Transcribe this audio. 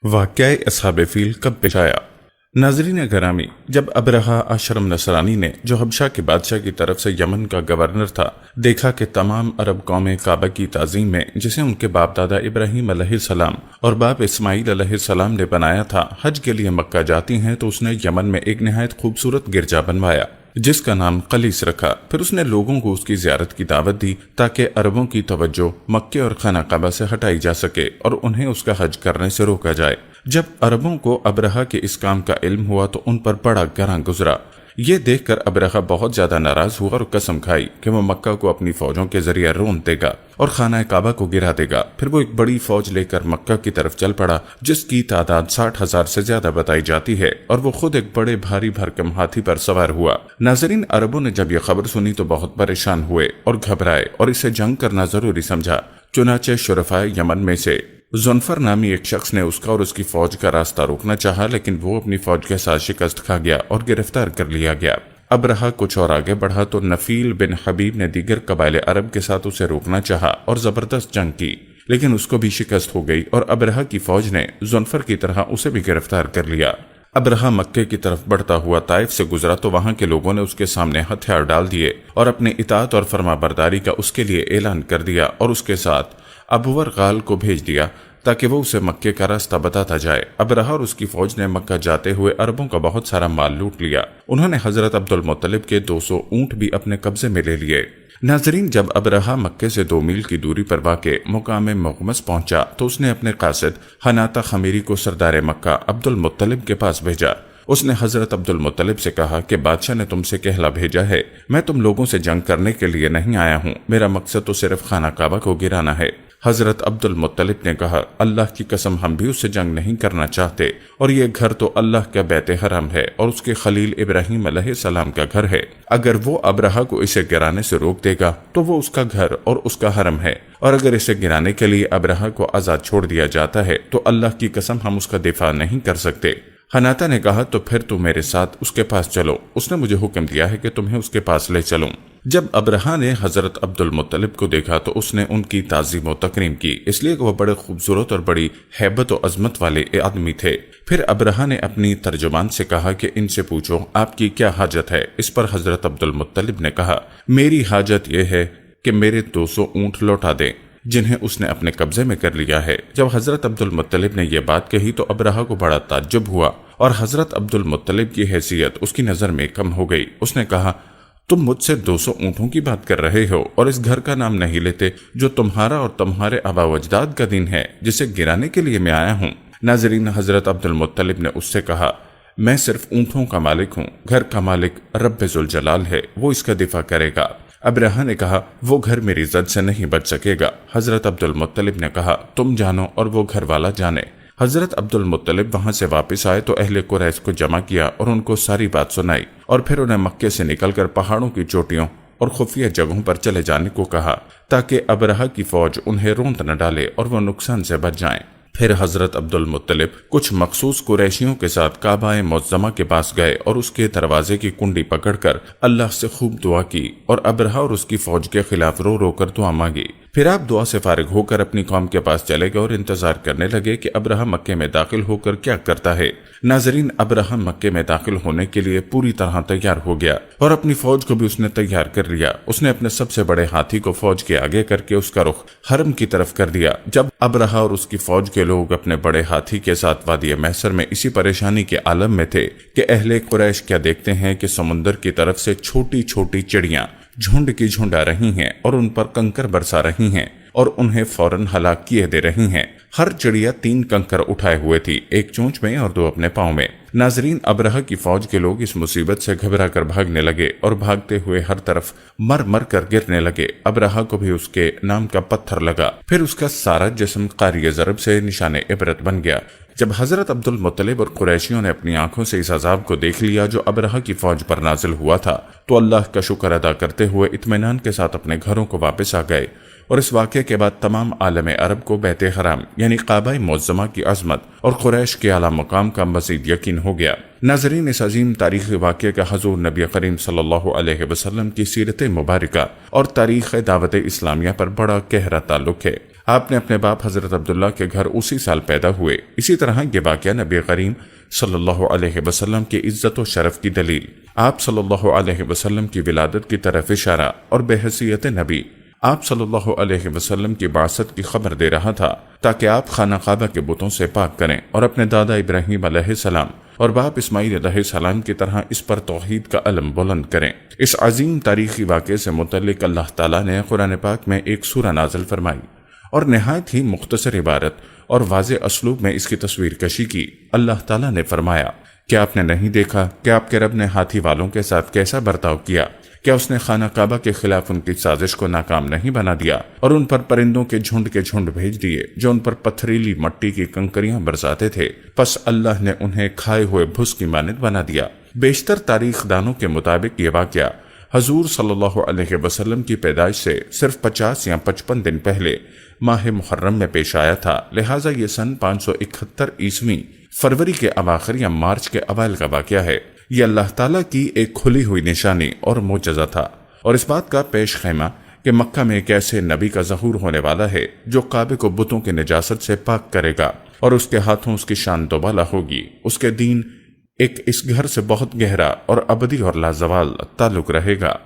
واقعہ اصحاب فیل کب پیش آیا؟ ناظرین گرامی، جب ابرہہ اشرم نصرانی نے، جو حبشہ کے بادشاہ کی طرف سے یمن کا گورنر تھا، دیکھا کہ تمام عرب قومیں کعبہ کی تعظیم میں، جسے ان کے باپ دادا ابراہیم علیہ السلام اور باپ اسماعیل علیہ السلام نے بنایا تھا، حج کے لیے مکہ جاتی ہیں، تو اس نے یمن میں ایک نہایت خوبصورت گرجا بنوایا جس کا نام قلیس رکھا۔ پھر اس نے لوگوں کو اس کی زیارت کی دعوت دی تاکہ عربوں کی توجہ مکے اور خانہ کعبہ سے ہٹائی جا سکے اور انہیں اس کا حج کرنے سے روکا جائے۔ جب عربوں کو ابرہہ کے اس کام کا علم ہوا تو ان پر بڑا گراں گزرا۔ یہ دیکھ کر ابرہہ بہت زیادہ ناراض ہوا اور قسم کھائی کہ وہ مکہ کو اپنی فوجوں کے ذریعے رون دے گا اور خانہ کعبہ کو گرا دے گا۔ پھر وہ ایک بڑی فوج لے کر مکہ کی طرف چل پڑا جس کی تعداد 60,000 سے زیادہ بتائی جاتی ہے، اور وہ خود ایک بڑے بھاری بھرکم ہاتھی پر سوار ہوا۔ ناظرین، عربوں نے جب یہ خبر سنی تو بہت پریشان ہوئے اور گھبرائے اور اسے جنگ کرنا ضروری سمجھا۔ چنانچہ شرفائے یمن میں سے زنفر نامی ایک شخص نے اس کا اور اس کی فوج کا راستہ روکنا چاہا، لیکن وہ اپنی فوج کے ساتھ شکست کھا گیا اور گرفتار کر لیا گیا۔ ابرہہ کچھ اور آگے بڑھا تو نفیل بن حبیب نے دیگر قبائل عرب کے ساتھ اسے روکنا چاہا اور زبردست جنگ کی، لیکن اس کو بھی شکست ہو گئی اور ابرہہ کی فوج نے زنفر کی طرح اسے بھی گرفتار کر لیا۔ ابرہہ مکے کی طرف بڑھتا ہوا طائف سے گزرا تو وہاں کے لوگوں نے اس کے سامنے ہتھیار ڈال دیے اور اپنے اطاعت اور فرما برداری کا اس کے لیے اعلان کر دیا، اور اس کے ساتھ ابور غال کو بھیج دیا تاکہ وہ اسے مکے کا راستہ بتاتا جائے۔ ابرہہ اور اس کی فوج نے مکہ جاتے ہوئے عربوں کا بہت سارا مال لوٹ لیا۔ انہوں نے حضرت عبد المطلب کے 200 اونٹ بھی اپنے قبضے میں لے لیے۔ ناظرین، جب ابرہہ مکے سے 2 میل کی دوری پر واقع مقام مغمس پہنچا تو اس نے اپنے قاصد حناطہ خمیری کو سردار مکہ عبد المطلب کے پاس بھیجا۔ اس نے حضرت عبد المطلب سے کہا کہ بادشاہ نے تم سے کہلا بھیجا ہے، میں تم لوگوں سے جنگ کرنے کے لیے نہیں آیا ہوں، میرا مقصد تو صرف خانہ کعبہ کو گرانا ہے۔ حضرت عبد المطلب نے کہا، اللہ کی قسم ہم بھی اس سے جنگ نہیں کرنا چاہتے، اور یہ گھر تو اللہ کا بیت حرم ہے اور اس کے خلیل ابراہیم علیہ السلام کا گھر ہے۔ اگر وہ ابرہہ کو اسے گرانے سے روک دے گا تو وہ اس کا گھر اور اس کا حرم ہے، اور اگر اسے گرانے کے لیے ابرہہ کو آزاد چھوڑ دیا جاتا ہے تو اللہ کی قسم ہم اس کا دفاع نہیں کر سکتے۔ حناطہ نے کہا، تو پھر تم میرے ساتھ اس کے پاس چلو، اس نے مجھے حکم دیا ہے کہ تمہیں اس کے پاس لے چلوں۔ جب ابرہہ نے حضرت عبد المطلب کو دیکھا تو اس نے ان کی تعظیم و تکریم کی، اس لیے کہ وہ بڑے خوبصورت اور بڑی ہیبت و عظمت والے آدمی تھے۔ پھر ابرہہ نے اپنی ترجمان سے کہا کہ ان سے پوچھو آپ کی کیا حاجت ہے۔ اس پر حضرت عبد المطلب نے کہا، میری حاجت یہ ہے کہ میرے 200 اونٹ لوٹا دیں جنہیں اس نے اپنے قبضے میں کر لیا ہے۔ جب حضرت عبد المطلب نے یہ بات کہی تو ابرہہ کو بڑا تعجب ہوا، اور حضرت عبد المطلب کی حیثیت اس کی نظر میں کم ہو گئی۔ اس نے کہا، تم مجھ سے 200 اونٹوں کی بات کر رہے ہو اور اس گھر کا نام نہیں لیتے جو تمہارا اور تمہارے آبا و اجداد کا دین ہے، جسے گرانے کے لیے میں آیا ہوں۔ ناظرین، حضرت عبد المطلب نے اس سے کہا، میں صرف اونٹوں کا مالک ہوں، گھر کا مالک رب ذوالجلال ہے، وہ اس کا دفاع کرے گا۔ ابرہہ نے کہا، وہ گھر میری زد سے نہیں بچ سکے گا۔ حضرت عبد المطلب نے کہا، تم جانو اور وہ گھر والا جانے۔ حضرت عبد المطلب وہاں سے واپس آئے تو اہل قریش کو جمع کیا اور ان کو ساری بات سنائی، اور پھر انہیں مکے سے نکل کر پہاڑوں کی چوٹیوں اور خفیہ جگہوں پر چلے جانے کو کہا تاکہ ابرہہ کی فوج انہیں روند نہ ڈالے اور وہ نقصان سے بچ جائیں۔ پھر حضرت عبد المطلب کچھ مخصوص قریشیوں کے ساتھ کعبہ معظمہ کے پاس گئے اور اس کے دروازے کی کنڈی پکڑ کر اللہ سے خوب دعا کی اور ابرہہ اور اس کی فوج کے خلاف رو رو کر دعا مانگی۔ پھر آپ دعا سے فارغ ہو کر اپنی قوم کے پاس چلے گئے اور انتظار کرنے لگے کہ ابرہہ مکے میں داخل ہو کر کیا کرتا ہے۔ ناظرین، ابرہہ مکے میں داخل ہونے کے لیے پوری طرح تیار ہو گیا اور اپنی فوج کو بھی اس نے تیار کر لیا۔ اس نے اپنے سب سے بڑے ہاتھی کو فوج کے آگے کر کے اس کا رخ حرم کی طرف کر دیا۔ جب ابرہہ اور اس کی فوج کے لوگ اپنے بڑے ہاتھی کے ساتھ وادی محصر میں اسی پریشانی کے عالم میں تھے کہ اہل قریش کیا دیکھتے ہیں کہ سمندر کی طرف سے چھوٹی چھوٹی چڑیاں جھنڈ کی جھنڈ آ رہی ہیں اور ان پر کنکر برسا رہی ہیں اور انہیں فوراً ہلاک کیے دے رہی ہیں۔ ہر چڑیا 3 کنکر اٹھائے ہوئے تھی، ایک چونچ میں اور 2 اپنے پاؤں میں۔ ناظرین، ابرہہ کی فوج کے لوگ اس مصیبت سے گھبرا کر بھاگنے لگے اور بھاگتے ہوئے ہر طرف مر مر کر گرنے لگے۔ ابرہہ کو بھی اس کے نام کا پتھر لگا، پھر اس کا سارا جسم قاری ضرب سے نشان عبرت بن گیا۔ جب حضرت عبد المطلب اور قریشیوں نے اپنی آنکھوں سے اس عذاب کو دیکھ لیا جو ابرہہ کی فوج پر نازل ہوا تھا تو اللہ کا شکر ادا کرتے ہوئے اطمینان کے ساتھ اپنے گھروں کو واپس آ گئے، اور اس واقعے کے بعد تمام عالم عرب کو بیت حرام یعنی کعبہ معظمہ کی عظمت اور قریش کے اعلیٰ مقام کا مزید یقین ہو گیا۔ ناظرین، اس عظیم تاریخی واقعے کا حضور نبی کریم صلی اللہ علیہ وسلم کی سیرت مبارکہ اور تاریخ دعوت اسلامیہ پر بڑا گہرا تعلق ہے۔ آپ نے اپنے باپ حضرت عبداللہ کے گھر اسی سال پیدا ہوئے۔ اسی طرح یہ واقعہ نبی کریم صلی اللہ علیہ وسلم کی عزت و شرف کی دلیل، آپ صلی اللہ علیہ وسلم کی ولادت کی طرف اشارہ اور بحیثیت نبی آپ صلی اللہ علیہ وسلم کی بعثت کی خبر دے رہا تھا، تاکہ آپ خانہ کعبہ کے بتوں سے پاک کریں اور اپنے دادا ابراہیم علیہ السلام اور باپ اسماعیل علیہ السلام کی طرح اس پر توحید کا علم بلند کریں۔ اس عظیم تاریخی واقعے سے متعلق اللہ تعالیٰ نے قرآن پاک میں ایک سورہ نازل فرمائی اور نہایت ہی مختصر عبارت اور واضح اسلوب میں اس کی تصویر کشی کی۔ اللہ تعالیٰ نے فرمایا، کیا آپ نے نہیں دیکھا کہ آپ کے رب نے ہاتھی والوں کے ساتھ کیسا برتاؤ کیا؟ کیا اس نے خانہ کعبہ کے خلاف ان کی سازش کو ناکام نہیں بنا دیا اور ان پر پرندوں کے جھنڈ بھیج دیے جو ان پر پتھریلی مٹی کی کنکریاں برساتے تھے، پس اللہ نے انہیں کھائے ہوئے بھس کی مانند بنا دیا۔ بیشتر تاریخ دانوں کے مطابق یہ واقعہ حضور صلی اللہ علیہ وسلم کی پیدائش سے صرف 50 یا 55 دن پہلے ماہ محرم میں پیش آیا تھا، لہٰذا یہ سن 571 عیسوی فروری کے اواخر یا مارچ کے اوائل کا واقعہ ہے۔ یہ اللہ تعالیٰ کی ایک کھلی ہوئی نشانی اور معجزہ تھا، اور اس بات کا پیش خیمہ کہ مکہ میں ایک ایسے نبی کا ظہور ہونے والا ہے جو کعبے کو بتوں کے نجاست سے پاک کرے گا، اور اس کے ہاتھوں اس کی شان دوبالا ہوگی۔ اس کے دین ایک اس گھر سے بہت گہرا اور ابدی اور لازوال تعلق رہے گا۔